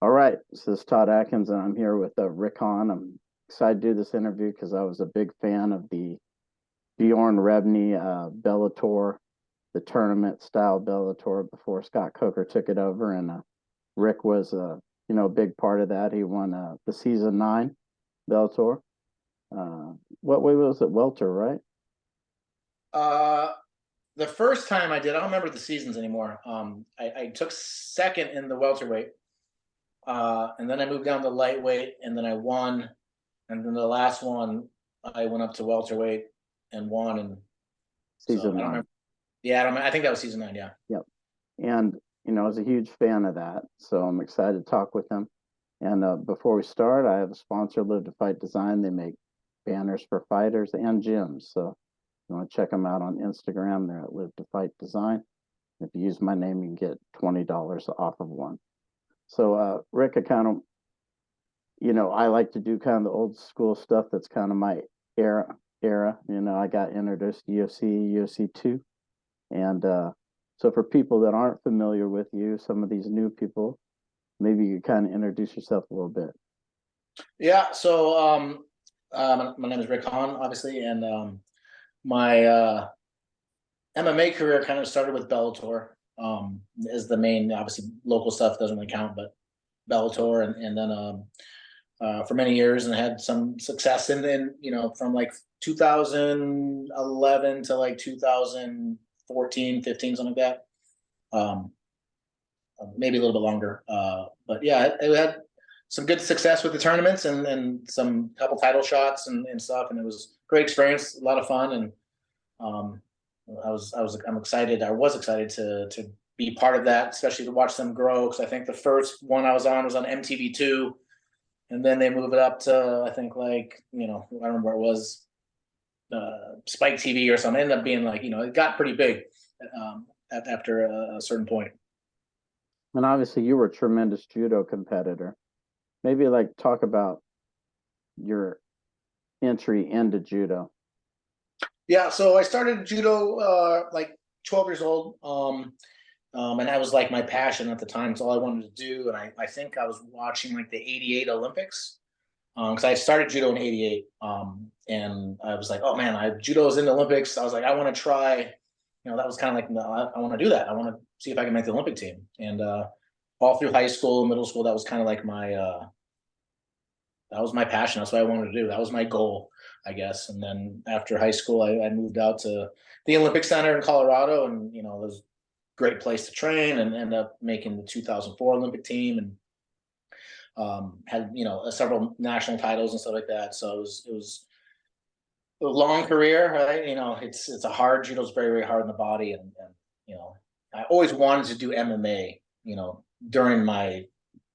All right, so this is Todd Atkins, and I'm here with Rick Hawn. I'm excited to do this interview because I was a big fan of the Bjorn Rebney Bellator, the tournament style Bellator before Scott Coker took it over, and Rick was a big part of that. He won the season 9 Bellator. What way was it? Welter, right? Uh, the first time I did, I don't remember the seasons anymore. I took second in the welterweight, and then I moved down to lightweight, and then I won, and then the last one I went up to welterweight and won, and so Season I don't 9. remember. Yeah, I don't. I think that was season 9. Yeah. Yep. And I was a huge fan of that, so I'm excited to talk with him. And before we start, I have a sponsor, Live to Fight Design. They make banners for fighters and gyms. So you want to check them out on Instagram. They're at Live to Fight Design. If you use my name, you can get $20 off of one. So Rick, I like to do kind of the old school stuff. That's kind of my era. I got introduced to UFC 2. And so for people that aren't familiar with you, some of these new people, maybe you kind of introduce yourself a little bit. Yeah. So my name is Rick Hawn, obviously, and my MMA career kind of started with Bellator. Is the main, obviously local stuff doesn't really count, but Bellator, and then for many years, and had some success from like 2011 to like 2014, 15, something like that. Maybe a little bit longer. But yeah, it had some good success with the tournaments and some couple title shots and stuff, and it was a great experience, a lot of fun, and um, I'm excited. I was excited to be part of that, especially to watch them grow. Because I think the first one I was on MTV2, and then they moved it up to, I think, like, I don't remember what it was, Spike TV or something. It ended up being like, it got pretty big after a certain point. And obviously, you were a tremendous judo competitor. Maybe like talk about your entry into judo. Yeah, so I started judo like 12 years old. And that was like my passion at the time. It's all I wanted to do. And I think I was watching like the 88 Olympics because I started judo in 88. And I was like, oh man, judo is in the Olympics. I was like, I want to try. That was kind of like, no, I want to do that. I want to see if I can make the Olympic team. And all through high school, middle school, that was kind of like that was my passion. That's what I wanted to do. That was my goal, I guess. And then after high school, I moved out to the Olympic Center in Colorado, and it was a great place to train, and ended up making the 2004 Olympic team, and had several national titles and stuff like that. So it was a long career, right? It's a hard, judo's very, very hard on the body, and I always wanted to do MMA. During my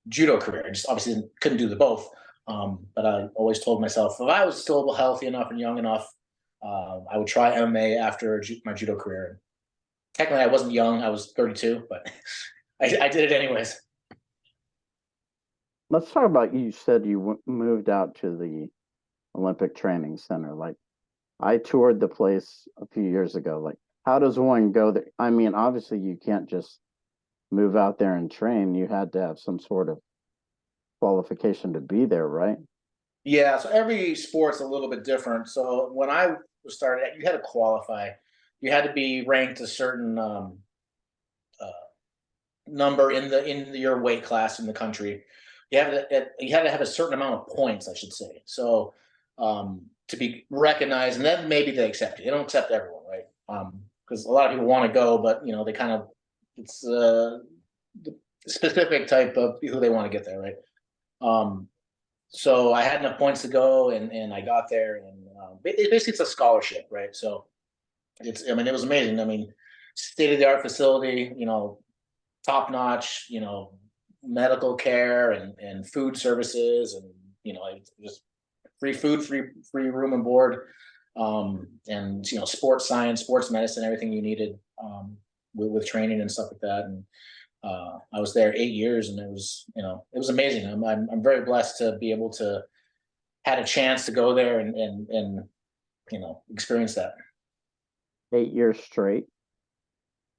judo career, I just obviously couldn't do the both. But I always told myself if I was still healthy enough and young enough, I would try MMA after my judo career. Technically, I wasn't young; I was 32, but I did it anyways. Let's talk about you said you moved out to the Olympic Training Center. Like I toured the place a few years ago. Like how does one go there? I mean, obviously you can't just move out there and train. You had to have some sort of qualification to be there, right? Yeah, so every sport's a little bit different. So when I started, you had to qualify. You had to be ranked a certain uh, number in your weight class in the country. You had to have a certain amount of points, I should say. So to be recognized, and then maybe they accept you. They don't accept everyone, right? Because a lot of people want to go, but they kind of it's the specific type of who they want to get there, right? Um, so I had enough points to go, and I got there, and basically it's a scholarship, right? So it was amazing. I mean, state of the art facility, top notch, medical care and food services, and just free food, free room and board, and sports science, sports medicine, everything you needed with training and stuff like that. And I was there 8 years, and it was amazing. I'm very blessed to be able to had a chance to go there and experience that. 8 years straight.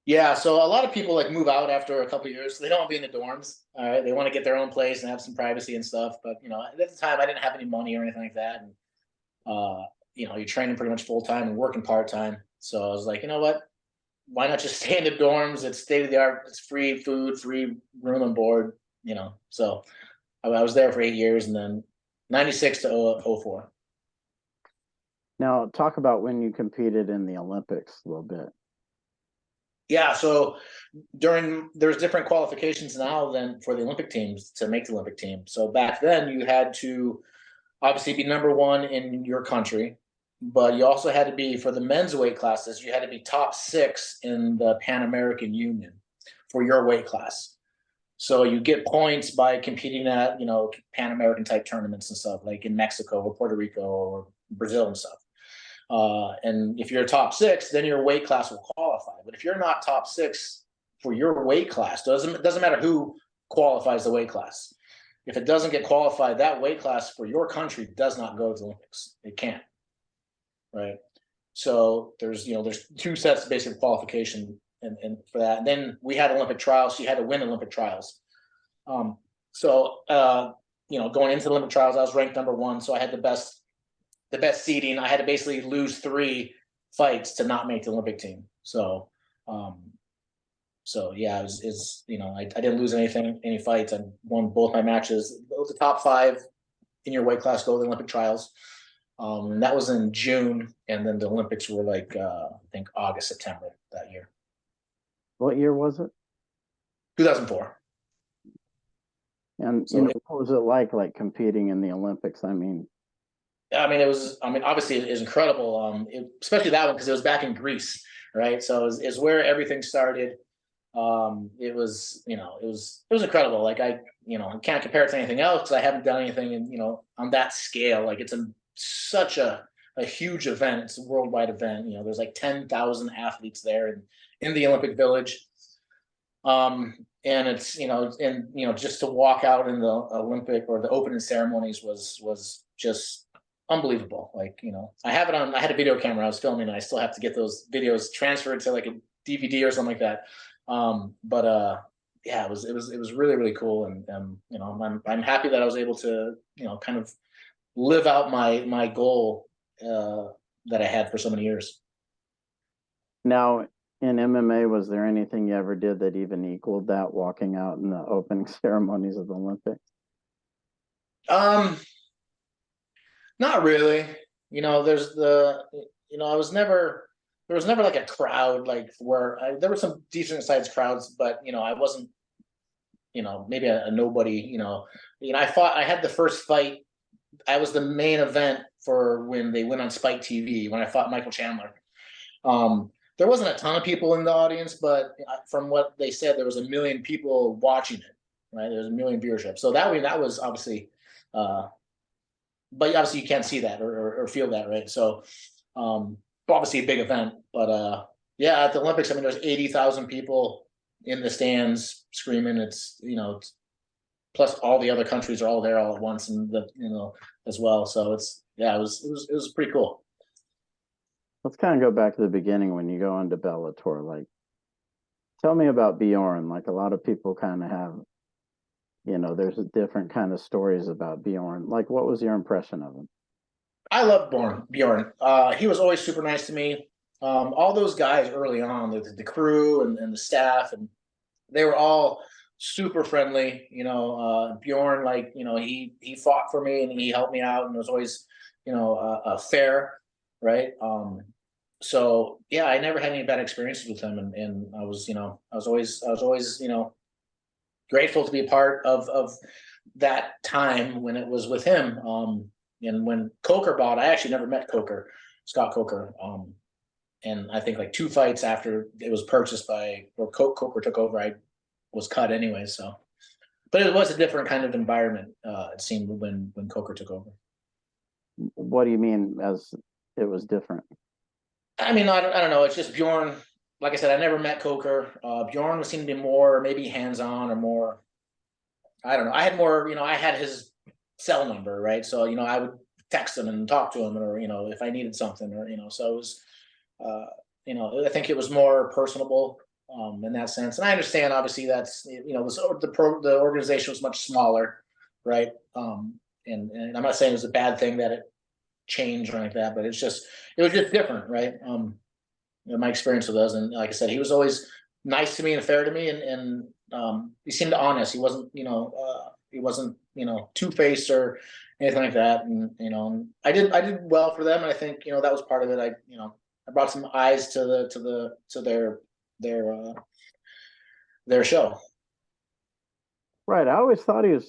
Yeah, so a lot of people like move out after a couple of years. They don't want to be in the dorms. All right, they want to get their own place and have some privacy and stuff. But at the time, I didn't have any money or anything like that, and uh, you're training pretty much full time and working part time. So I was like, you know what? Why not just stay in the dorms? It's state of the art. It's free food, free room and board. So I was there for 8 years, and then 96 to 04. Now, talk about when you competed in the Olympics a little bit. Yeah, so there's different qualifications now than for the Olympic teams to make the Olympic team. So back then you had to obviously be number one in your country, but you also had to be for the men's weight classes, you had to be top six in the Pan American Union for your weight class. So you get points by competing at, Pan American type tournaments and stuff like in Mexico or Puerto Rico or Brazil and stuff. And if you're top six, then your weight class will qualify. But if you're not top six for your weight class, doesn't matter who qualifies the weight class. If it doesn't get qualified, that weight class for your country does not go to the Olympics. It can't, right? So there's two sets of basic qualification and for that. And then we had Olympic trials. So you had to win Olympic trials. Going into the Olympic trials, I was ranked number one, so I had the best seeding. I had to basically lose 3 fights to not make the Olympic team. Yeah, I didn't lose any fights. I won both my matches. The top 5 in your weight class go to the Olympic trials. And that was in June, and then the Olympics were like I think August, September that year. What year was it? 2004. And So what was it like competing in the Olympics? it was. Obviously, it was incredible. Especially that one because it was back in Greece, right? So it was where everything started. It was, it was incredible. Like I can't compare it to anything else because I haven't done anything, on that scale. Like it's such a huge event. It's a worldwide event. There's like 10,000 athletes there in the Olympic Village. And it's just to walk out in the Olympic or the opening ceremonies was just unbelievable. Like I had a video camera I was filming, and I still have to get those videos transferred to like a DVD or something like that. Yeah, it was really really cool, and I'm happy that I was able to kind of live out my goal that I had for so many years. Now, in MMA, was there anything you ever did that even equaled that, walking out in the opening ceremonies of the Olympics? Um, Not really. There's I was never there was never like a crowd like where there were some decent sized crowds, but I wasn't maybe a nobody. I had the first fight. I was the main event for when they went on Spike TV when I fought Michael Chandler. There wasn't a ton of people in the audience, but from what they said, there was 1 million people watching it. Right, there was 1 million viewership. So that was obviously, but obviously you can't see that or feel that, right? So obviously a big event, but yeah, at the Olympics, there's 80,000 people in the stands screaming. It's plus all the other countries are all there all at once, and as well. So it was pretty cool. Let's kind of go back to the beginning when you go into Bellator. Like, tell me about Bjorn. Like, a lot of people kind of have, there's a different kind of stories about Bjorn. Like, what was your impression of him? I love Bjorn. He was always super nice to me. All those guys early on, the crew and the staff, and they were all super friendly. Bjorn, like he fought for me and he helped me out and was always fair, right? So yeah, I never had any bad experiences with him, and I was always grateful to be a part of that time when it was with him. And when Coker bought, I actually never met Scott Coker. And I think like 2 fights after it was purchased or Coker took over, I was cut anyway. So, but it was a different kind of environment. It seemed when Coker took over. What do you mean as it was different? I don't know. It's just Bjorn. Like I said, I never met Coker. Bjorn seemed to be more maybe hands-on or more. I don't know. I had more. I had his cell number, right? So I would text him and talk to him, or if I needed something, or so it was. I think it was more personable in that sense. And I understand, obviously, that's the organization was much smaller, right? And I'm not saying it was a bad thing that it changed or anything like that, but it was just different, right? My experience with us, and like I said, he was always nice to me and fair to me, and he seemed honest. He wasn't two faced or anything like that. And I did well for them, and I think that was part of it. I brought some eyes to their uh, their show. Right. I always thought he was,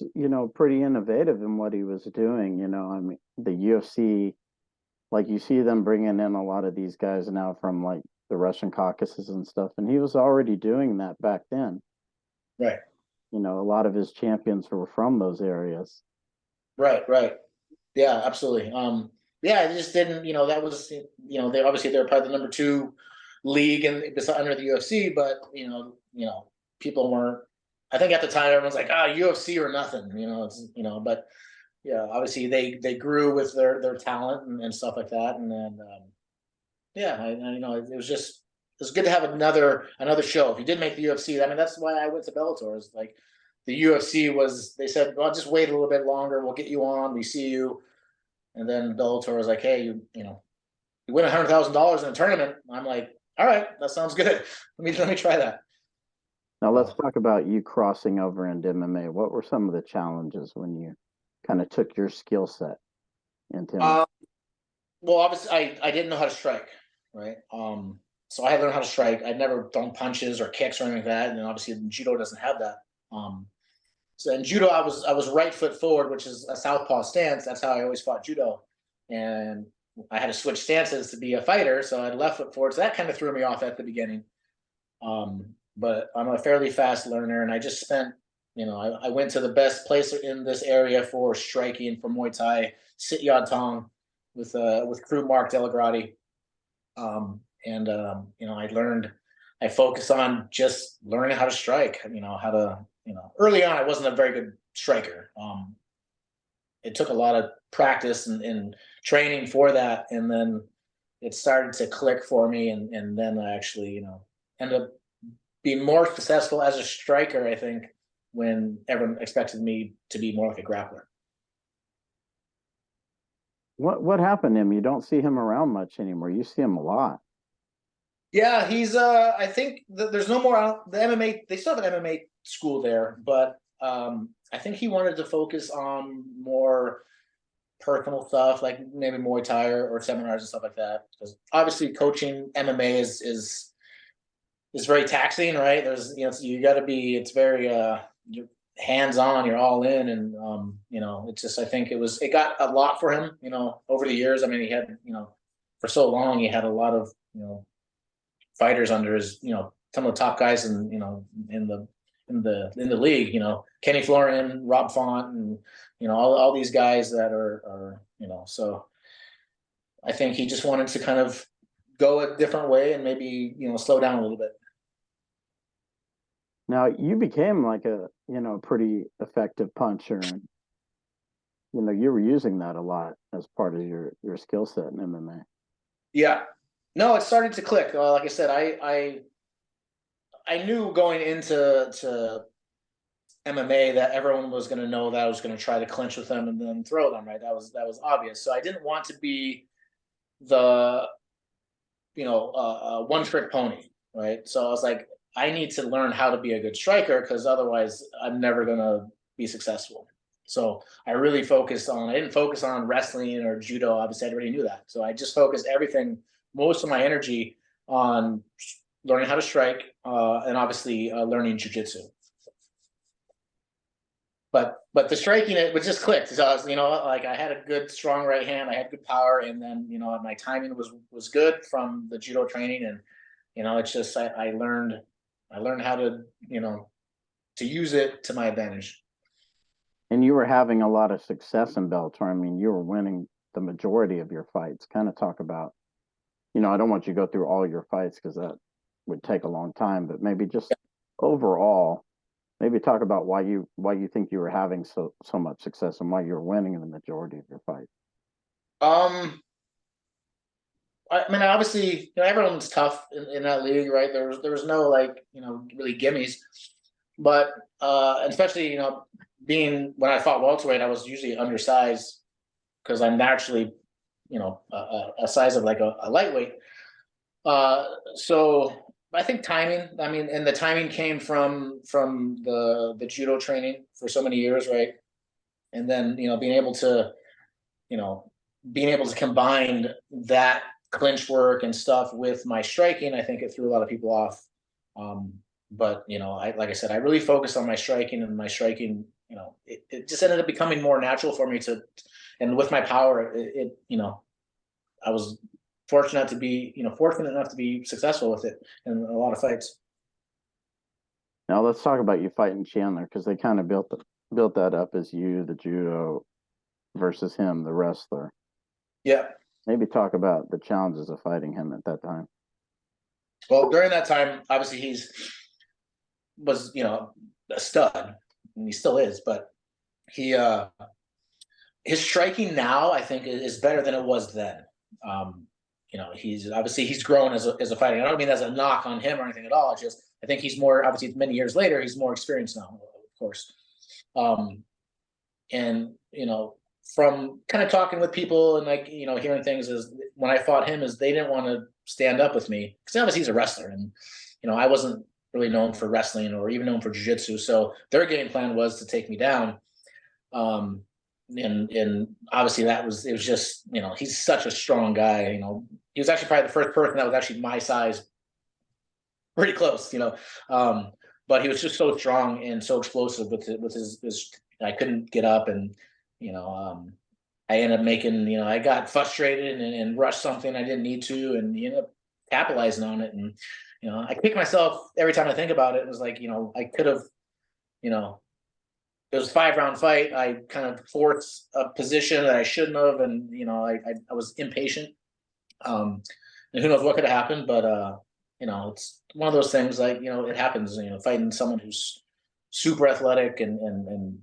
pretty innovative in what he was doing. I mean, the UFC, like you see them bringing in a lot of these guys now from like the Russian Caucasus and stuff, and he was already doing that back then. Right. A lot of his champions were from those areas. Right. Right. Yeah. Absolutely. Yeah. I just didn't. That was. They obviously they're probably the number two league and under the UFC, but people weren't. I think at the time everyone's like, UFC or nothing. But yeah, obviously they grew with their talent and stuff like that, and then yeah, it was just it was good to have another show. If you did make the UFC, I mean that's why I went to Bellator. Is like the UFC was they said, well, just wait a little bit longer. We'll get you on. We see you, and then Bellator was like, hey, you win $100,000 in a tournament. I'm like, all right, that sounds good. Let me try that. Now let's talk about you crossing over into MMA. What were some of the challenges when you kind of took your skill set into MMA? Uh, well, obviously, I didn't know how to strike, right? So I had to learn how to strike. I'd never done punches or kicks or anything like that, and then obviously judo doesn't have that. So in judo, I was right foot forward, which is a southpaw stance. That's how I always fought judo, and I had to switch stances to be a fighter. So I had left foot forward. So that kind of threw me off at the beginning. But I'm a fairly fast learner, and I just spent, I went to the best place in this area for striking for Muay Thai, Sit Yat Tong, with crew Mark Delagrati. I focused on just learning how to strike. How to, early on I wasn't a very good striker. It took a lot of practice and training for that, and then it started to click for me, and then I actually, ended up being more successful as a striker, I think, when everyone expected me to be more like a grappler. What happened to him? You don't see him around much anymore. You see him a lot. Yeah, he's I think there's no more the MMA. They still have an MMA school there, but I think he wanted to focus on more personal stuff, like maybe Muay Thai or seminars and stuff like that. Because obviously, coaching MMA is very taxing, right? You got to be. It's very you're hands on. You're all in, and it's just. I think it got a lot for him. Over the years. I mean, he had for so long he had a lot of fighters under his, some of the top guys in the league, Kenny Florian, Rob Font, and all these guys that are so I think he just wanted to kind of go a different way and maybe slow down a little bit. Now you became like a pretty effective puncher, and you were using that a lot as part of your skill set in MMA. Yeah, no, it started to click. Like I said, I knew going into MMA that everyone was going to know that I was going to try to clinch with them and then throw them. Right, that was obvious. So I didn't want to be the one trick pony. Right, so I was like, I need to learn how to be a good striker because otherwise I'm never going to be successful. So I really focused on. I didn't focus on wrestling or judo. Obviously, I already knew that. So I just focused everything, most of my energy on learning how to strike, and obviously learning jujitsu. But the striking, it was just clicked. So I was, like I had a good strong right hand, I had good power, and then my timing was good from the judo training, and it's just I learned how to to use it to my advantage. And you were having a lot of success in Bellator. I mean, you were winning the majority of your fights. Kind of talk about, I don't want you to go through all your fights because that would take a long time, but maybe just overall, maybe talk about why you think you were having so much success and why you were winning in the majority of your fights. Um, I mean, obviously, everyone's tough in that league, right? There was no like, really gimmies, but especially, being when I fought welterweight, I was usually undersized because I'm naturally, a size of like a lightweight. So I think timing. I mean, and the timing came from the judo training for so many years, right? And then you know, being able to combine that clinch work and stuff with my striking, I think it threw a lot of people off. Um, but I like I said, I really focused on my striking, and my striking, it just ended up becoming more natural for me to, and with my power, I was fortunate enough to be successful with it in a lot of fights. Now let's talk about you fighting Chandler, because they kind of built that up as you, the judo, versus him, the wrestler. Yeah. Maybe talk about the challenges of fighting him at that time. Well, during that time, obviously was a stud, and he still is, but he his striking now, I think, is better than it was then. Um, he's grown as a fighter. I don't mean as a knock on him or anything at all. It's just I think he's more, obviously, many years later, he's more experienced now, of course. Um, and from kind of talking with people and like hearing things, is when I fought him, is they didn't want to stand up with me because obviously he's a wrestler, and I wasn't really known for wrestling or even known for jiu-jitsu, so their game plan was to take me down. And obviously it was just, he's such a strong guy. He was actually probably the first person that was actually my size, pretty close. But he was just so strong and so explosive with his I couldn't get up, and I ended up making, I got frustrated and rushed something I didn't need to, and he ended up capitalizing on it. And I kick myself every time I think about it. It was like, I could have, it was a 5-round fight. I kind of forced a position that I shouldn't have, and I was impatient. And who knows what could have happened, but it's one of those things, like, it happens. Fighting someone who's super athletic, and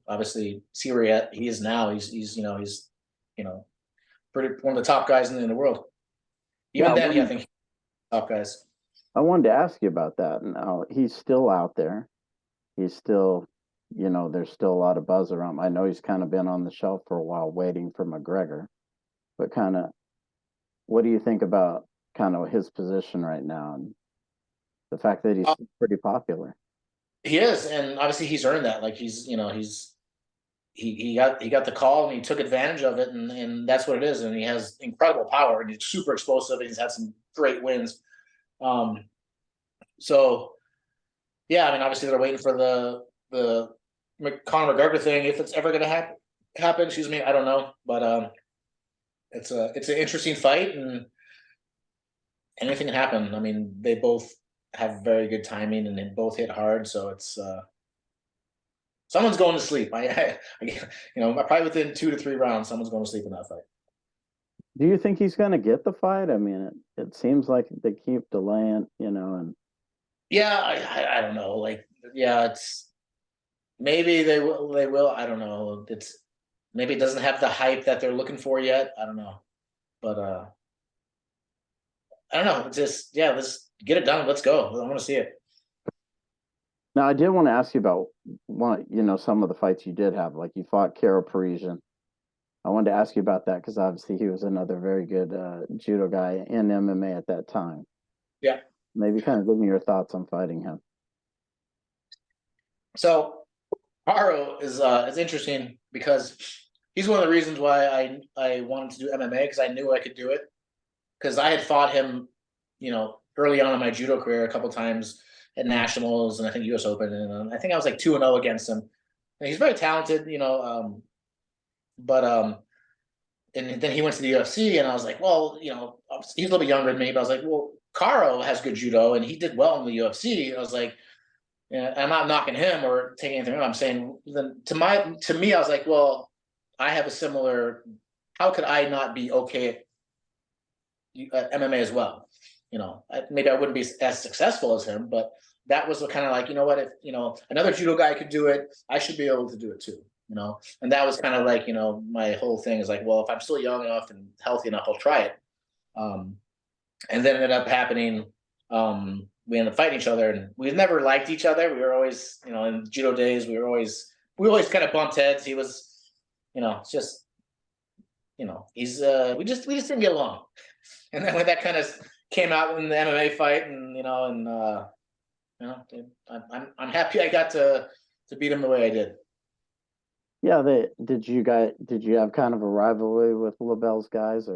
obviously see where he is now. He's pretty one of the top guys in the world. Even then, I think top guys. I wanted to ask you about that. Now he's still out there. He's still, there's still a lot of buzz around him. I know he's kind of been on the shelf for a while waiting for McGregor, but kind of, what do you think about kind of his position right now and the fact that he's pretty popular? He is, and obviously he's earned that. Like he got the call, and he took advantage of it, and that's what it is. And he has incredible power, and he's super explosive, and he's had some great wins. So yeah, I mean, obviously they're waiting for the Conor McGregor thing, if it's ever going to happen. Excuse me, I don't know, but it's an interesting fight, and anything can happen. I mean, they both have very good timing, and they both hit hard, so it's someone's going to sleep. Probably within 2 to 3 rounds, someone's going to sleep in that fight. Do you think he's going to get the fight? I mean, it seems like they keep delaying, and yeah, I don't know. Like, yeah, it's maybe they will. They will. I don't know. It's maybe it doesn't have the hype that they're looking for yet. I don't know, but I don't know. It's just, yeah, let's get it done. Let's go. I want to see it. now I did want to ask you about some of the fights you did have, like you fought Karo Parisian. I wanted to ask you about that because obviously he was another very good judo guy in MMA at that time. Yeah. Maybe kind of give me your thoughts on fighting him. So Haro is interesting because he's one of the reasons why I wanted to do MMA, because I knew I could do it. Because I had fought him, early on in my judo career a couple times at nationals, and I think U.S. Open, and I think I was like 2-0 against him. And he's very talented, but and then he went to the UFC, and I was like, well, he's a little bit younger than me, but I was like, well, Caro has good judo, and he did well in the UFC. I was like, yeah, I'm not knocking him or taking anything. I'm saying, then to me, I was like, well, I have a similar. How could I not be okay at MMA as well? Maybe I wouldn't be as successful as him, but that was kind of like, what, if another judo guy could do it, I should be able to do it too. And that was kind of like, my whole thing is like, well, if I'm still young enough and healthy enough, I'll try it. And then it ended up happening. We ended up fighting each other, and we never liked each other. We were always, in judo days, we always kind of bumped heads. He was, it's just, he's we just didn't get along. And then when that kind of came out in the MMA fight, and I'm happy I got to beat him the way I did. Yeah, did you have kind of a rivalry with LaBelle's guys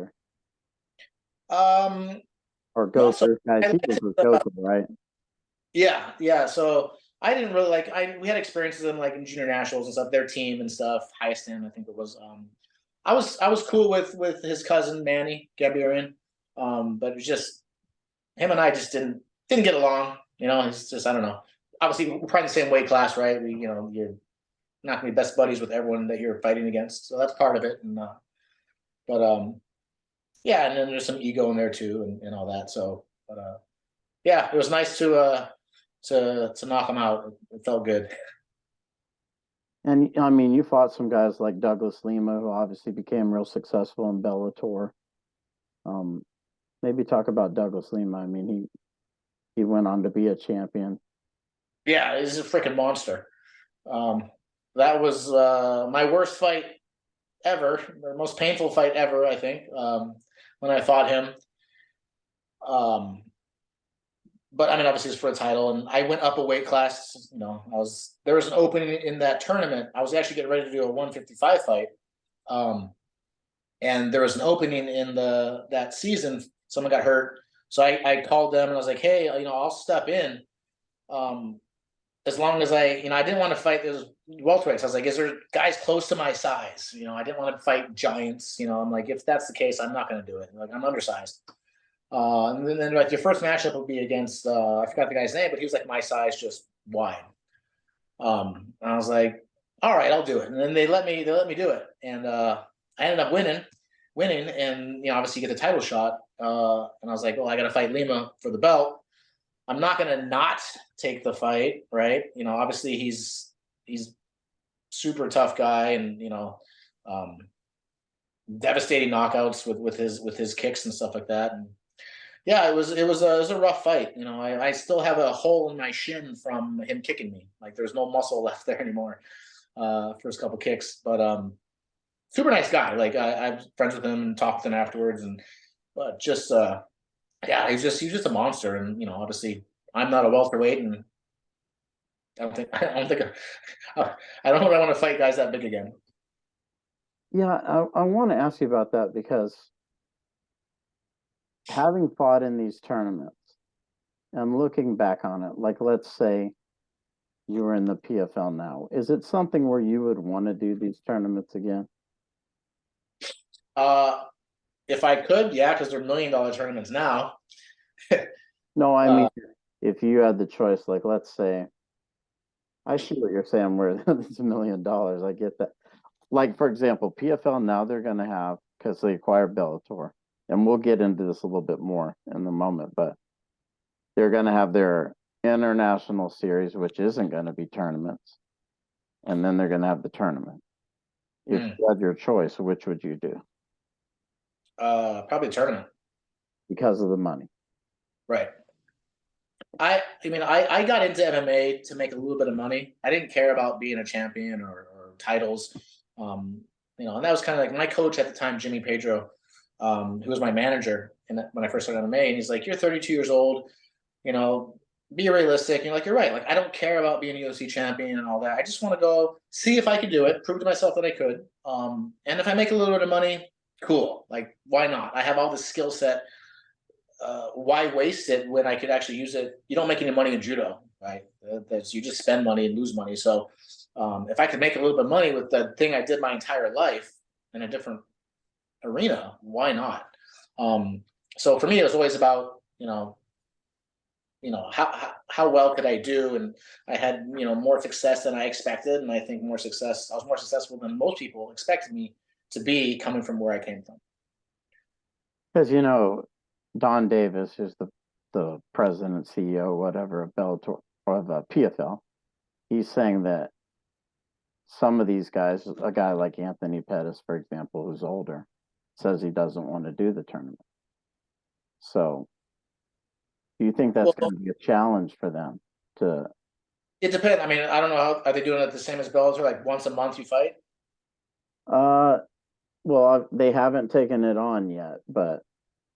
Um, or Not so. Gopher's guys? I He was with Gopher, right? Yeah, yeah. So I didn't really like. We had experiences in like in junior nationals and stuff. Their team and stuff. Highston, I think it was. I was cool with his cousin Manny Gabriel, but it was just him and I just didn't get along. He's just, I don't know. Obviously, we're probably in the same weight class, right? You're not gonna be best buddies with everyone that you're fighting against, so that's part of it. But yeah, and then there's some ego in there too, and all that. So, but yeah, it was nice to knock him out. It felt good. And I mean, you fought some guys like Douglas Lima, who obviously became real successful in Bellator. Um, Maybe talk about Douglas Lima. I mean, he went on to be a champion. Yeah, he's a freaking monster. Um, that was my worst fight ever, the most painful fight ever, I think, when I fought him. Um, but I mean, obviously, it's for a title, and I went up a weight class. There was an opening in that tournament. I was actually getting ready to do a 155 fight, um, and there was an opening in that season. Someone got hurt, so I called them and I was like, "Hey, I'll step in." Um, as long as I didn't want to fight those welterweights. I was like, is there guys close to my size? I didn't want to fight giants. I'm like, if that's the case, I'm not going to do it. Like, I'm undersized. And then like your first matchup would be against I forgot the guy's name, but he was like my size, just wide. And I was like, all right, I'll do it. And then they let me do it, and I ended up winning, and obviously you get the title shot. And I was like, well, I got to fight Lima for the belt. I'm not gonna not take the fight, right? Obviously he's super tough guy, and um, devastating knockouts with his kicks and stuff like that. And yeah, it was a rough fight. I still have a hole in my shin from him kicking me. Like there's no muscle left there anymore. First couple kicks, but super nice guy. Like I'm friends with him and talked to him afterwards, and but just yeah, he's just a monster. And obviously I'm not a welterweight, and I don't think I don't know if I want to fight guys that big again. Yeah, I want to ask you about that because having fought in these tournaments and looking back on it, like let's say you were in the PFL now, is it something where you would want to do these tournaments again? Uh, if I could, yeah, because they're $1 million tournaments now. No, I uh, mean, if you had the choice, like let's say, I see what you're saying, where it's $1 million. I get that. Like for example, PFL now they're going to have because they acquired Bellator, and we'll get into this a little bit more in the moment, but they're going to have their international series, which isn't going to be tournaments, and then they're going to have the tournament. If mm, you had your choice, which would you do? Probably tournament, Because of the money. right? I mean, I got into MMA to make a little bit of money. I didn't care about being a champion or titles. Um, and that was kind of like my coach at the time, Jimmy Pedro, who was my manager when I first started MMA, and he's like, "You're 32 years old. You know, be realistic." And you're like, "You're right. Like, I don't care about being a UFC champion and all that. I just want to go see if I could do it, prove to myself that I could. And if I make a little bit of money, cool. Like, why not? I have all this skill set. Why waste it when I could actually use it? You don't make any money in judo, right? That's you just spend money and lose money. So if I could make a little bit of money with the thing I did my entire life in a different arena, why not? Um, so for me, it was always about how well could I do, and I had more success than I expected, and I think more success. I was more successful than most people expected me to be coming from where I came from. Because Don Davis is the president, CEO, whatever of Bellator or of PFL. He's saying that some of these guys, a guy like Anthony Pettis, for example, who's older, says he doesn't want to do the tournament. So do you think that's Well, going to be a challenge for them to? it depends. I mean, I don't know how are they doing it the same as Bellator, like once a month you fight? Uh, well, they haven't taken it on yet, but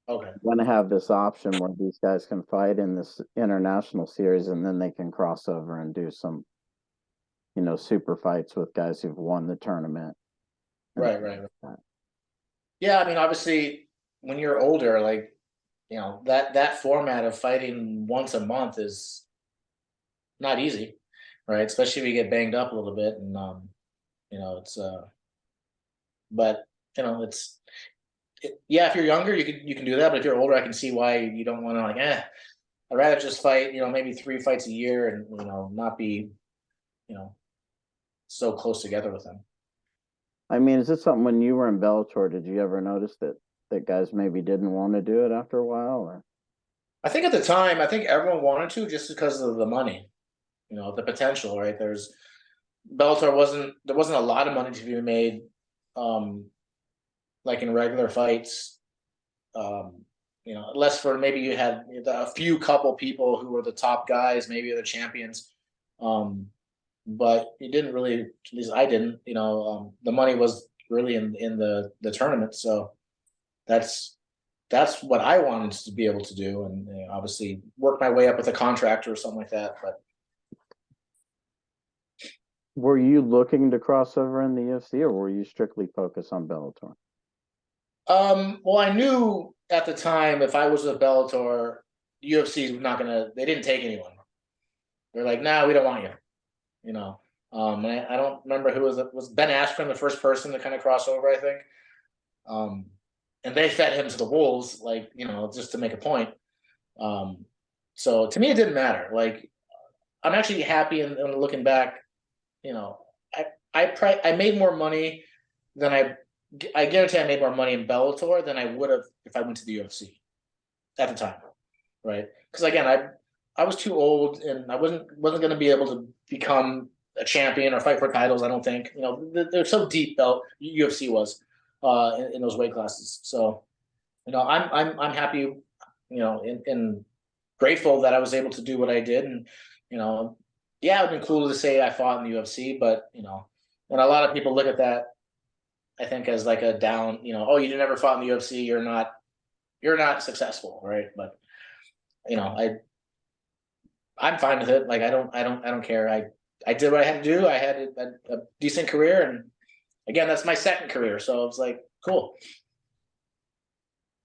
Okay. going to have this option where these guys can fight in this international series, and then they can cross over and do some, super fights with guys who've won the tournament and Right, things right, right. like that. Yeah, I mean, obviously, when you're older, like that format of fighting once a month is not easy, right? Especially if you get banged up a little bit, and it's but it's yeah. If you're younger, you can do that, but if you're older, I can see why you don't want to like. I'd rather just fight, maybe 3 fights a year, and not be, you know, so close together with them. I mean, is this something when you were in Bellator, did you ever notice that guys maybe didn't want to do it after a while, or? I think at the time, I think everyone wanted to just because of the money, the potential, right? Bellator wasn't there wasn't a lot of money to be made, um, like in regular fights. Unless for maybe you had a few couple people who were the top guys, maybe the champions. Um, but it didn't really, at least I didn't, the money was really in the tournament. So that's that's what I wanted to be able to do, and obviously work my way up with a contractor or something like that. But Were you looking to cross over in the UFC, or were you strictly focused on Bellator? well, I knew at the time if I was with Bellator, UFC is not gonna. They didn't take anyone. They're like, nah, we don't want you. You know, and I don't remember who was Ben Askren the first person to kind of cross over, I think. Um, and they fed him to the wolves, like just to make a point. Um, so to me, it didn't matter. Like I'm actually happy, and looking back, you know, I made more money than I guarantee I made more money in Bellator than I would have if I went to the UFC at the time, right? Because again, I was too old and I wasn't going to be able to become a champion or fight for titles. I don't think they're so deep. Belt UFC was in those weight classes. So I'm happy, and grateful that I was able to do what I did, and you know, yeah, it'd been cool to say I fought in the UFC, but and a lot of people look at that, I think, as like a down, oh, you never fought in the UFC, you're not successful, right? But you know, I I'm fine with it. Like I don't care. I did what I had to do. I had a decent career, and again, that's my second career, so it's like cool.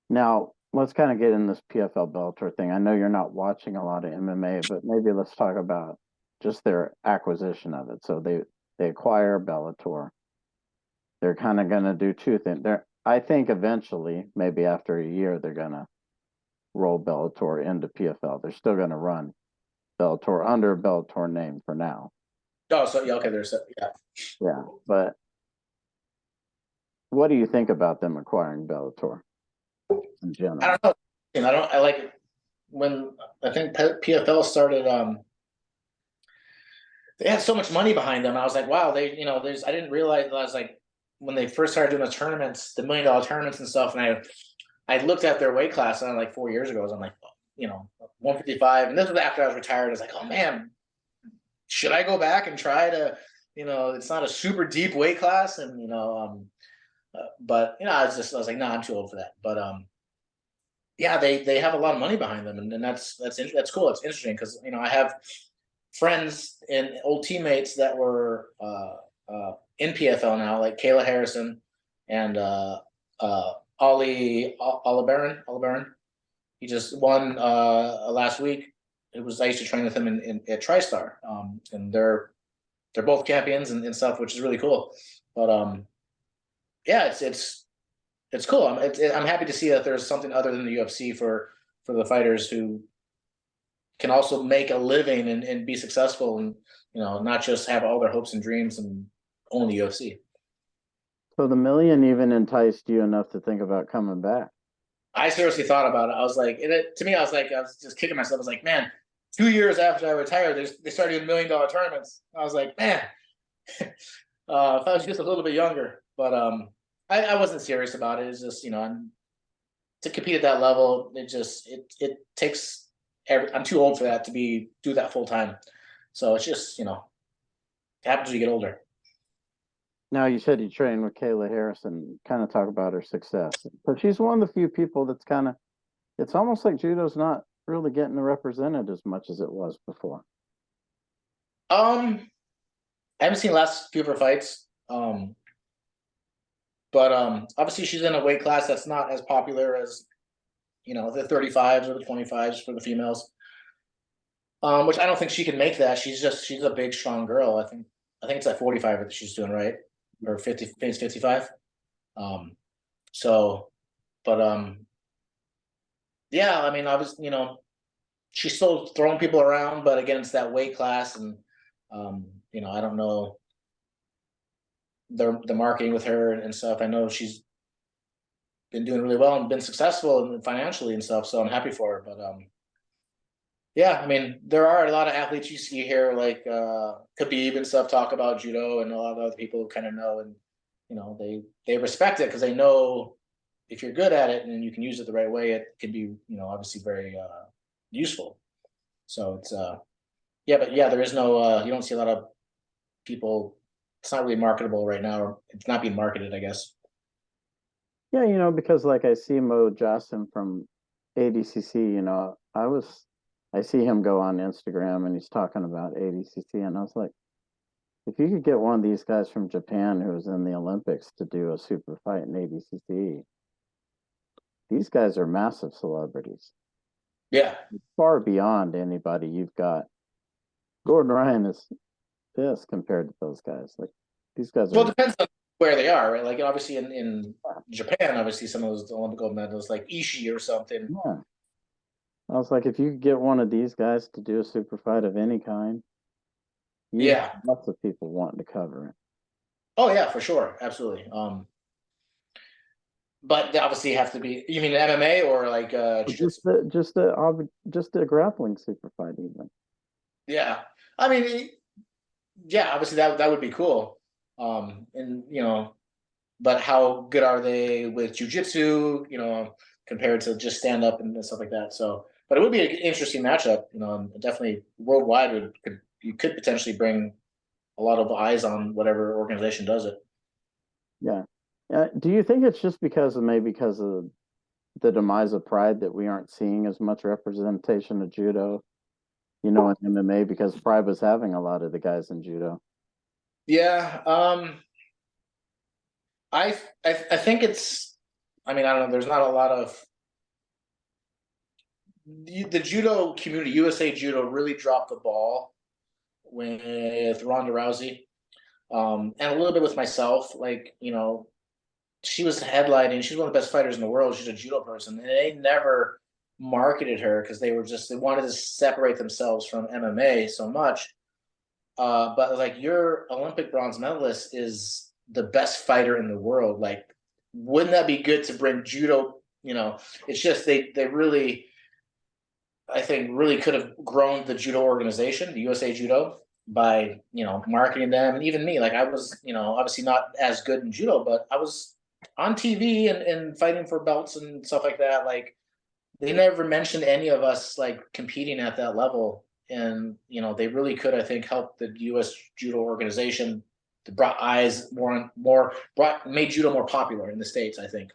Now, let's kind of get in this PFL Bellator thing. I know you're not watching a lot of MMA, but maybe let's talk about just their acquisition of it. So they acquire Bellator. They're kind of going to do two things. I think eventually, maybe after a year, they're going to roll Bellator into PFL. They're still going to run Bellator under Bellator name for now. Oh, so yeah, okay, yeah. Yeah, but what do you think about them acquiring Bellator in I general? don't know. I don't. I like it when I think PFL started. They had so much money behind them. I was like, wow, there's. I didn't realize. I was like, when they first started doing the tournaments, the $1 million tournaments and stuff, and I looked at their weight class and like 4 years ago. I'm like, 155, and this was after I was retired. I was like, oh man, should I go back and try to, it's not a super deep weight class, and but I was like, no, I'm too old for that. But yeah, they have a lot of money behind them, and that's cool. It's interesting because I have friends and old teammates that were in PFL now, like Kayla Harrison and Ollie Oliverin. He just won last week. I used to train with him at TriStar, and they're both champions and stuff, which is really cool. But yeah, it's cool. I'm happy to see that there's something other than the UFC for the fighters who can also make a living and be successful, and not just have all their hopes and dreams and own the UFC. So the million even enticed you enough to think about coming back. I seriously thought about it. I was like, to me, I was just kicking myself. I was like, man, 2 years after I retired, they started doing $1 million tournaments. I was like, man, if I was just a little bit younger, but I wasn't serious about it. It's just to compete at that level, it takes. I'm too old for that to do that full time. So it's just it happens when you get older. Now you said you trained with Kayla Harrison. Kind of talk about her success. But she's one of the few people that's kind of. It's almost like judo's not really getting represented as much as it was before. I haven't seen the last few of her fights. But obviously she's in a weight class that's not as popular as the 35s or the 25s for the females. Which I don't think she can make that. She's a big, strong girl. I think it's at 45 that she's doing, right? Or 50, phase 55. So, but yeah, I mean, obviously, she's still throwing people around, but again, it's that weight class, and I don't know the marketing with her and stuff. I know she's been doing really well and been successful and financially and stuff, so I'm happy for her. But yeah, I mean, there are a lot of athletes you see here, like Khabib and stuff, talk about judo, and a lot of other people kind of know, and they respect it because they know if you're good at it and you can use it the right way, it can be obviously very useful. So it's yeah, but yeah, there is no you don't see a lot of people. It's not really marketable right now, or it's not being marketed, I guess. Yeah, because like I see Mo Johnson from ADCC, I see him go on Instagram and he's talking about ADCC, and I was like, if you could get one of these guys from Japan who was in the Olympics to do a super fight in ADCC, these guys are massive celebrities, Yeah. far beyond anybody you've got. Gordon Ryan is this compared to those guys. Like these guys Well, are. it depends on where they are, right? Like obviously in Japan, obviously some of those Olympic gold medalists, like Ishii or something. Yeah. I was like, if you could get one of these guys to do a super fight of any kind, you have Yeah. lots of people wanting to cover it. Oh yeah, for sure, absolutely. But they obviously have to be. You mean MMA or like Just jiu-jitsu? the just a grappling super fight even. Yeah, I mean, yeah, obviously that would be cool. And but how good are they with jujitsu? Compared to just stand up and stuff like that. So, but it would be an interesting matchup. And definitely worldwide you could potentially bring a lot of eyes on whatever organization does it. Yeah. Do you think it's just because of the demise of Pride that we aren't seeing as much representation of judo, in MMA because Pride was having a lot of the guys in judo. Yeah, I think it's. I mean, I don't know. There's not a lot of the judo community. USA Judo really dropped the ball with Ronda Rousey, and a little bit with myself. Like she was headlining. She's one of the best fighters in the world. She's a judo person, and they never marketed her because they wanted to separate themselves from MMA so much. But like your Olympic bronze medalist is the best fighter in the world. Like, wouldn't that be good to bring judo? It's just they really, I think, really could have grown the judo organization, the USA Judo, by marketing them, and even me. Like I was, obviously not as good in judo, but I was on TV and fighting for belts and stuff like that. Like they never mentioned any of us like competing at that level, and they really could, I think, help the U.S. Judo organization to brought eyes made judo more popular in the States, I think,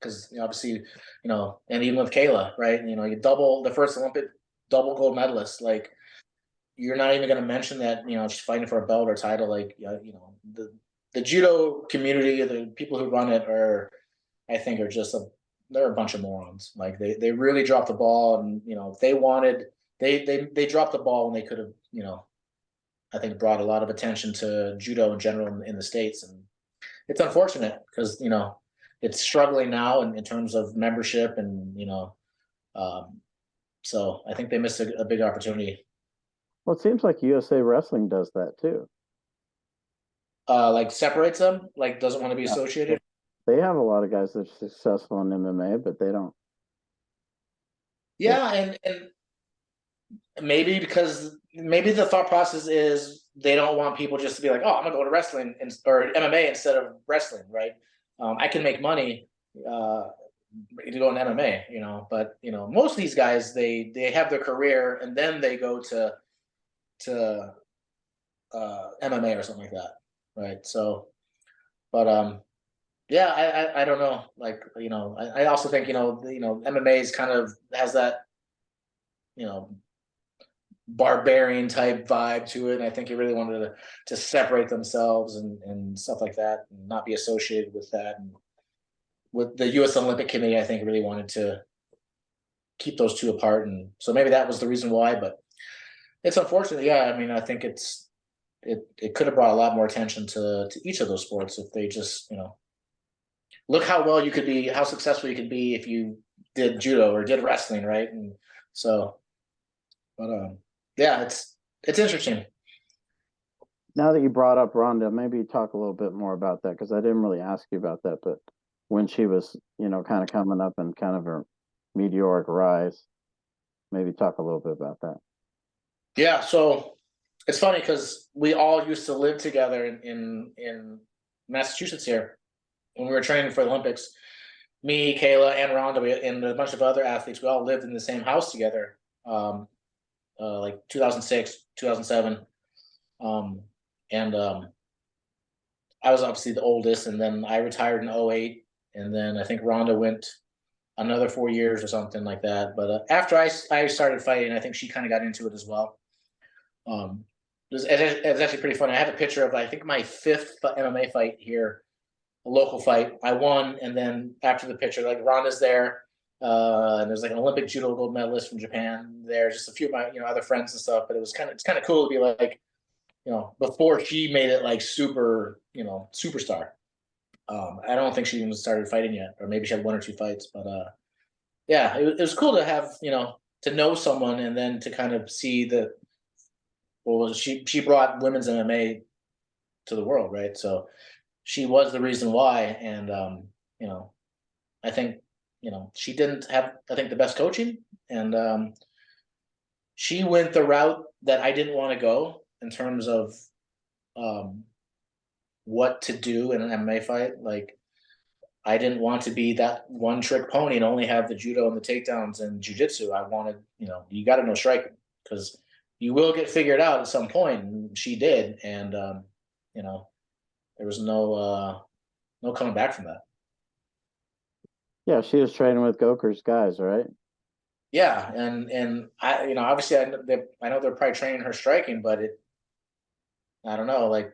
because obviously and even with Kayla, right, you double the first Olympic double gold medalist, like you're not even going to mention that she's fighting for a belt or title. Like the judo community, the people who run it are, I think, are just they're a bunch of morons. Like they really dropped the ball, and if they wanted, they dropped the ball when they could have I think brought a lot of attention to judo in general in the States, and it's unfortunate because it's struggling now in terms of membership, and um, so I think they missed a big opportunity. Well, it seems like USA Wrestling does that too. Like separates them, like doesn't want to be Yeah. associated. They have a lot of guys that are successful in MMA, but they don't. They, Yeah, and maybe the thought process is they don't want people just to be like, oh, I'm gonna go to wrestling or MMA instead of wrestling, right? I can make money, uh, to go in MMA, but most of these guys, they have their career and then they go to MMA or something like that, right? So, but yeah, I don't know. Like, I also think MMA is kind of has that you know barbarian type vibe to it. And I think he really wanted to separate themselves and stuff like that, and not be associated with that. And with the U.S. Olympic Committee, I think really wanted to keep those two apart, and so maybe that was the reason why. But it's unfortunate. Yeah, I mean, I think it could have brought a lot more attention to each of those sports if they just look how well you could be, how successful you could be if you did judo or did wrestling, right? And so, but yeah, it's interesting. Now that you brought up Rhonda, maybe talk a little bit more about that because I didn't really ask you about that. But when she was, kind of coming up and kind of her meteoric rise, maybe talk a little bit about that. Yeah, so it's funny because we all used to live together in Massachusetts here when we were training for the Olympics. Me, Kayla, and Rhonda, and a bunch of other athletes, we all lived in the same house together. Like 2006, 2007. Um, and I was obviously the oldest, and then I retired in 08. And then I think Rhonda went another 4 years or something like that. But after I started fighting, I think she kind of got into it as well. It was actually pretty funny. I have a picture of, I think, my fifth MMA fight here, a local fight. I won, and then after the picture, like Rhonda's there, and there's like an Olympic judo gold medalist from Japan there, just a few of my other friends and stuff. But it's kind of cool to be like, before she made it like super, superstar. I don't think she even started fighting yet, or maybe she had one or two fights. But yeah, it was cool to have to know someone and then to kind of see the well, she brought women's MMA to the world, right? So she was the reason why, and I think she didn't have, I think, the best coaching, and she went the route that I didn't want to go in terms of um, what to do in an MMA fight. Like, I didn't want to be that one trick pony and only have the judo and the takedowns and jujitsu. I wanted, you got to know striking because you will get figured out at some point, and she did, and you know, there was no coming back from that. Yeah, she was training with Goker's guys, right? Yeah, and I, obviously I know they're probably training her striking, but I don't know, like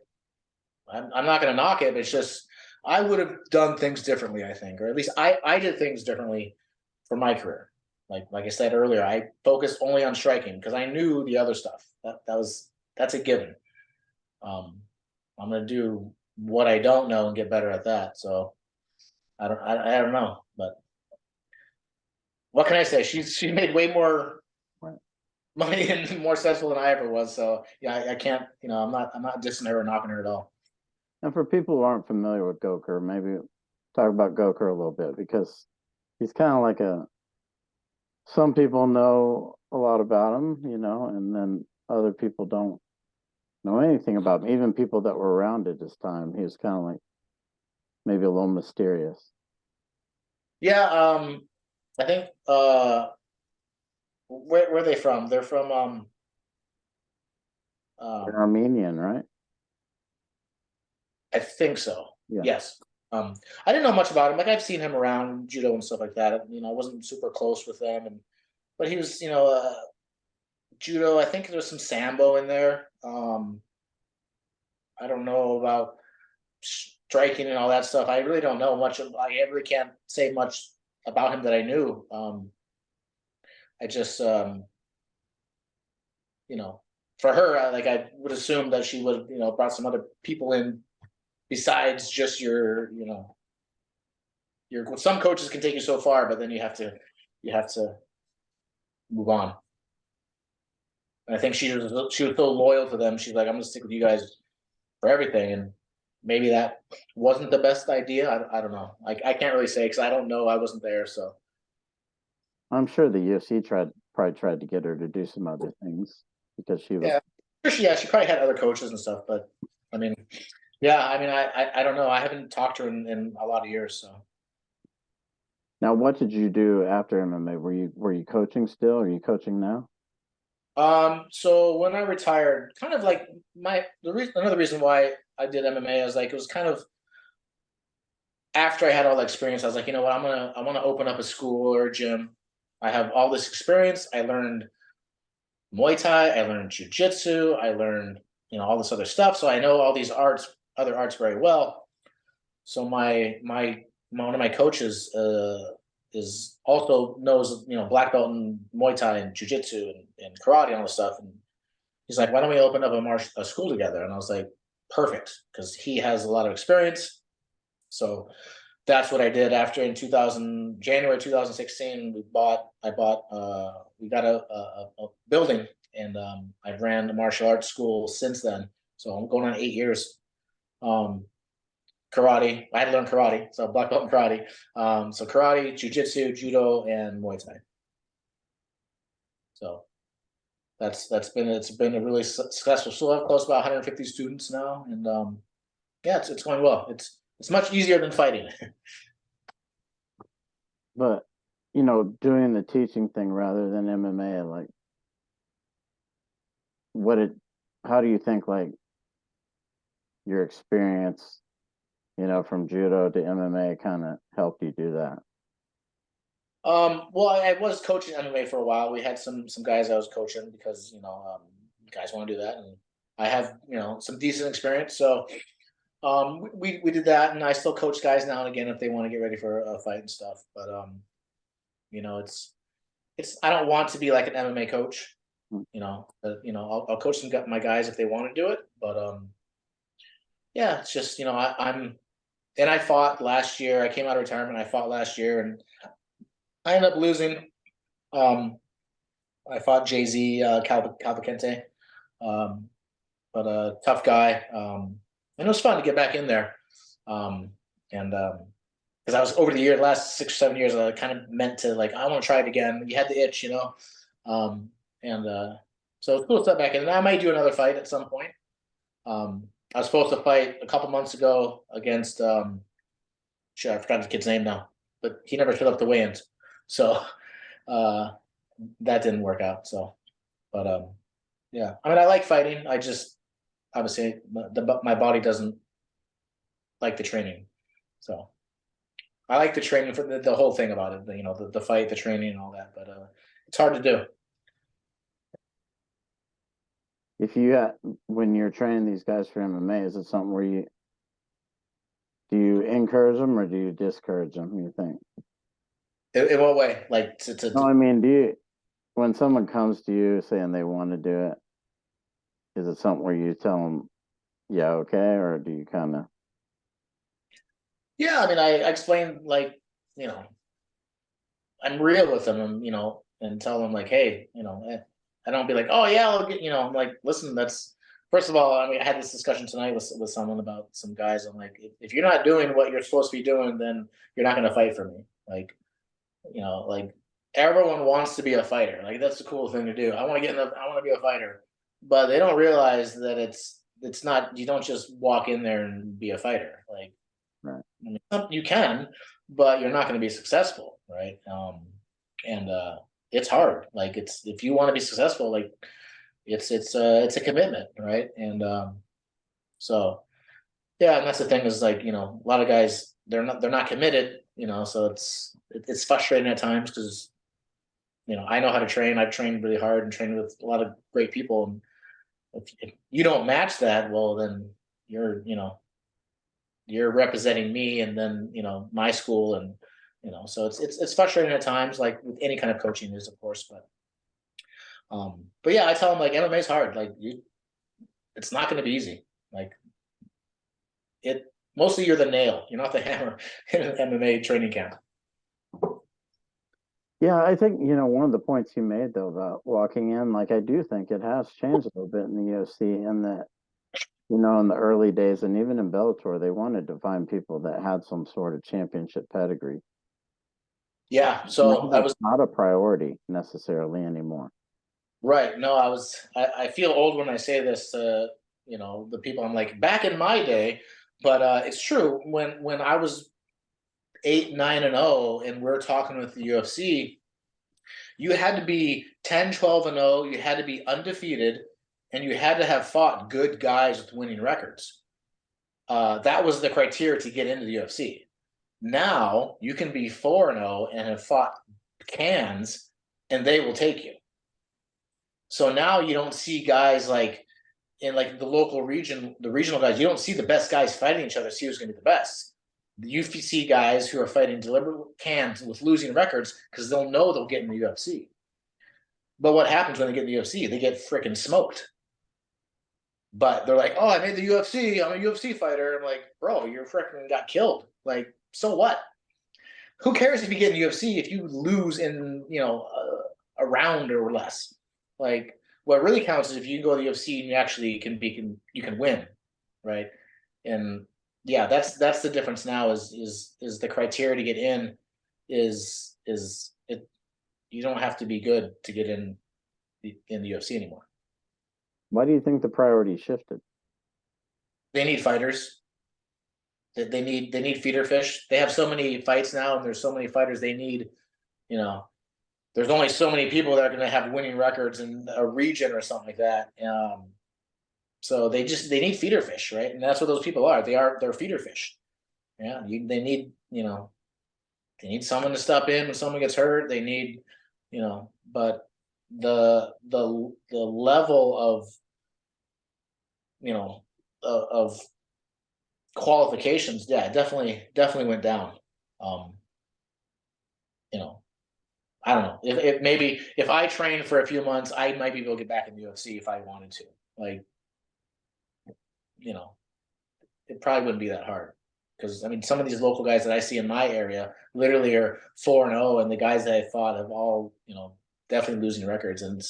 I'm not going to knock it. But it's just I would have done things differently, I think, or at least I did things differently for my career. Like I said earlier, I focused only on striking because I knew the other stuff. That's a given. Um, I'm going to do what I don't know and get better at that. So I don't know, but what can I say? She made way more money and more successful than I ever was. So yeah, I can't. I'm not dissing her or knocking her at all. And for people who aren't familiar with Goker, maybe talk about Goker a little bit because he's kind of like some people know a lot about him, and then other people don't know anything about him. Even people that were around at this time, he was kind of like maybe a little mysterious. Yeah, I think where are they from? They're from They're um Armenian, right? I think so. Yeah. Yes. I didn't know much about him. Like I've seen him around judo and stuff like that. I wasn't super close with them, and but he was, judo. I think there was some sambo in there. I don't know about striking and all that stuff. I really don't know much. I really can't say much about him that I knew. I just, for her, I would assume that she would, brought some other people in besides just your. Some coaches can take you so far, but then you have to move on. And I think she was so loyal to them. She's like, I'm gonna stick with you guys for everything, and maybe that wasn't the best idea. I don't know. I can't really say because I don't know. I wasn't there, so I'm sure the UFC probably tried to get her to do some other things because she was. yeah. Yeah, she probably had other coaches and stuff, but I mean, yeah, I mean, I don't know. I haven't talked to her in a lot of years, so Now, what did you do after MMA? Were you coaching still? Are you coaching now? So when I retired, kind of like another reason why I did MMA is like it was kind of after I had all the experience, I was like, you know what, I want to open up a school or a gym. I have all this experience. I learned Muay Thai, I learned Jiu-Jitsu, I learned, all this other stuff. So I know all these other arts very well. So one of my coaches is also knows, black belt in Muay Thai and Jiu-Jitsu and karate and all this stuff. And he's like, why don't we open up a school together? And I was like, perfect, because he has a lot of experience. So that's what I did after in 2000 January 2016. We got a building, and I've ran the martial arts school since then. So I'm going on 8 years. Um, Karate. I had to learn karate, so black belt in karate. So karate, jujitsu, judo, and Muay Thai. So it's been a really successful. Still have close to about 150 students now, and yeah, it's going well. It's much easier than fighting. But doing the teaching thing rather than MMA, like what it, how do you think like your experience, from judo to MMA kind of helped you do that? Well, I was coaching MMA for a while. We had some guys I was coaching because guys want to do that, and I have some decent experience. So we did that, and I still coach guys now and again if they want to get ready for a fight and stuff. But it's I don't want to be like an MMA coach. Mm. I'll coach my guys if they want to do it. But yeah, it's just I'm and I fought last year. I came out of retirement. I fought last year, and I ended up losing. Um, I fought Jay Z Calvacente, um, but a tough guy. And it was fun to get back in there. And because I was over the last 6 or 7 years, I kind of meant to like I want to try it again. You had the itch. Um, and so it's cool to step back in. And I might do another fight at some point. I was supposed to fight a couple months ago against sure, I forgot the kid's name now, but he never showed up to weigh-ins, so uh, that didn't work out. So, but yeah, I mean, I like fighting. I just obviously my body doesn't like the training, so I like the training for the whole thing about it. The fight, the training, and all that. But it's hard to do. If you had, when you're training these guys for MMA, is it something where do you encourage them or do you discourage them? You think? In what way? Like No, I mean, when someone comes to you saying they want to do it, is it something where you tell them, yeah, okay, or do you kind of? yeah. I mean, I explained like you know I'm real with them, and and tell them like, hey, I don't be like, oh yeah, I'll get, I'm like, listen, that's first of all, I mean, I had this discussion tonight with someone about some guys. I'm like, if you're not doing what you're supposed to be doing, then you're not going to fight for me. Like, like everyone wants to be a fighter. Like that's the cool thing to do. I want to be a fighter, but they don't realize that it's not. You don't just walk in there and be a fighter. Like Right. I mean, you can, but you're not going to be successful, right? And it's hard. Like it's if you want to be successful, like it's a commitment, right? And so yeah, and that's the thing is like a lot of guys they're not committed, so it's frustrating at times because I know how to train. I've trained really hard and trained with a lot of great people, and if you don't match that, well, then you're you know you're representing me and then my school and so it's frustrating at times like with any kind of coaching is of course but yeah I tell them like MMA is hard like it's not going to be easy like it mostly you're the nail you're not the hammer in an MMA training camp. Yeah, I think, one of the points you made though about walking in, like I do think it has changed a little bit in the UFC and that, in the early days and even in Bellator, they wanted to find people that had some sort of championship pedigree. Yeah, Now so I that's was not a priority necessarily anymore. right. No, I feel old when I say this to the people. I'm like back in my day, but it's true when I was 8, 9, and 0, and we're talking with the UFC, you had to be 10, 12, and 0. You had to be undefeated, and you had to have fought good guys with winning records. That was the criteria to get into the UFC. Now you can be 4-0 and have fought cans, and they will take you. So now you don't see guys like in like the local region, the regional guys. You don't see the best guys fighting each other. See who's going to be the best. You see guys who are fighting deliberate cans with losing records because they'll know they'll get in the UFC. But what happens when they get in the UFC? They get freaking smoked. But they're like, "Oh, I made the UFC. I'm a UFC fighter." I'm like, "Bro, you're freaking got killed. Like, so what? Who cares if you get in the UFC if you lose in a round or less? Like, what really counts is if you can go to the UFC and you actually you can win, right? And yeah, that's the difference now. Is the criteria to get in is it? You don't have to be good to get in the UFC anymore. Why do you think the priority shifted? They need fighters. They need feeder fish. They have so many fights now, and there's so many fighters. They need, you know, there's only so many people that are going to have winning records in a region or something like that. So they need feeder fish, right? And that's what those people are. They're feeder fish. Yeah, they need they need someone to step in when someone gets hurt. They need but the level of of qualifications, yeah, definitely went down. Um, I don't know if maybe if I trained for a few months, I might be able to get back in the UFC if I wanted to. Like, it probably wouldn't be that hard because I mean, some of these local guys that I see in my area literally are 4-0, and the guys that I fought have all definitely losing records. And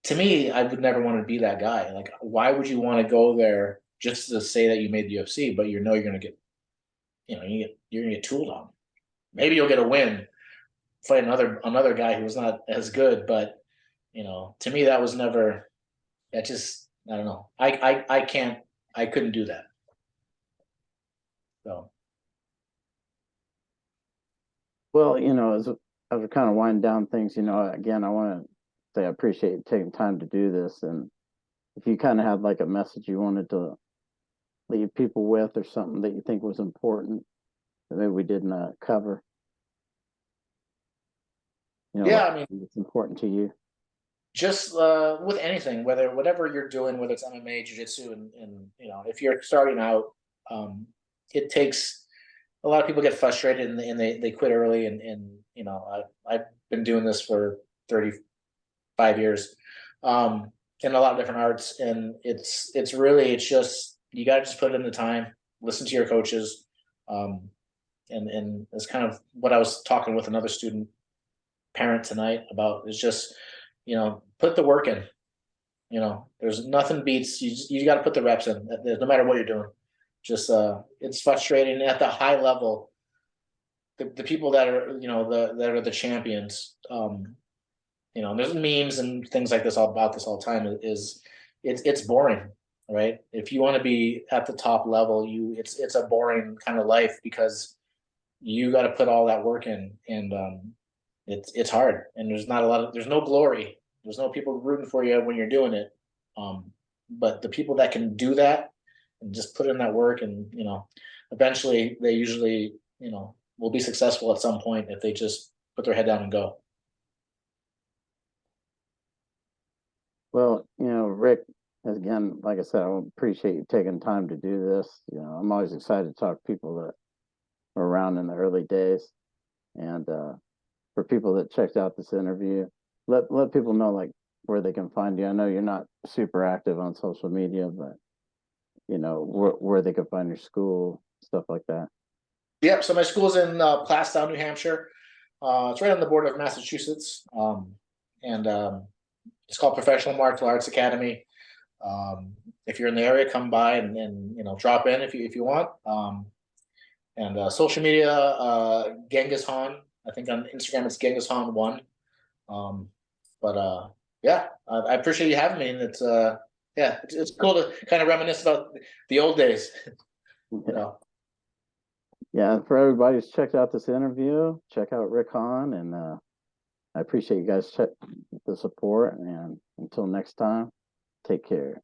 to me, I would never want to be that guy. Like, why would you want to go there just to say that you made the UFC, but you're going to get, you're going to get tooled on. Maybe you'll get a win, fight another guy who was not as good, but to me that was never. That just I don't know. I couldn't do that. So Well, as we kind of wind down things, again, I want to say I appreciate you taking time to do this. And if you kind of had like a message you wanted to leave people with or something that you think was important that maybe we didn't cover, yeah, like I mean, it's important to you. just with anything, whatever you're doing, whether it's MMA, jiu-jitsu, and if you're starting out, it takes a lot of people get frustrated and they quit early, and I've been doing this for 35 years, in a lot of different arts, and it's just you got to just put in the time, listen to your coaches, um, and it's kind of what I was talking with another student parent tonight about is just put the work in. There's nothing beats you got to put the reps in no matter what you're doing. Just it's frustrating at the high level. The people that are that are the champions. There's memes and things like this all about this all the time. It's boring, right? If you want to be at the top level, it's a boring kind of life because you got to put all that work in, and it's hard, and there's no glory. There's no people rooting for you when you're doing it. But the people that can do that and just put in that work, and eventually they usually will be successful at some point if they just put their head down and go. Well, Rick, again, like I said, I appreciate you taking time to do this. I'm always excited to talk to people that were around in the early days. And for people that checked out this interview, let people know like where they can find you. I know you're not super active on social media, but where they can find your school, stuff like that. Yep. So my school's in Plastow, New Hampshire. It's right on the border of Massachusetts, and it's called Professional Martial Arts Academy. If you're in the area, come by and drop in if you want. And social media, Genghis Hawn. I think on Instagram it's Genghis Hawn 1. But yeah, I appreciate you having me, and it's cool to kind of reminisce about the old days. Yeah. Yeah, for everybody who's checked out this interview, check out Rick Hawn, and I appreciate you guys check the support. And until next time, take care.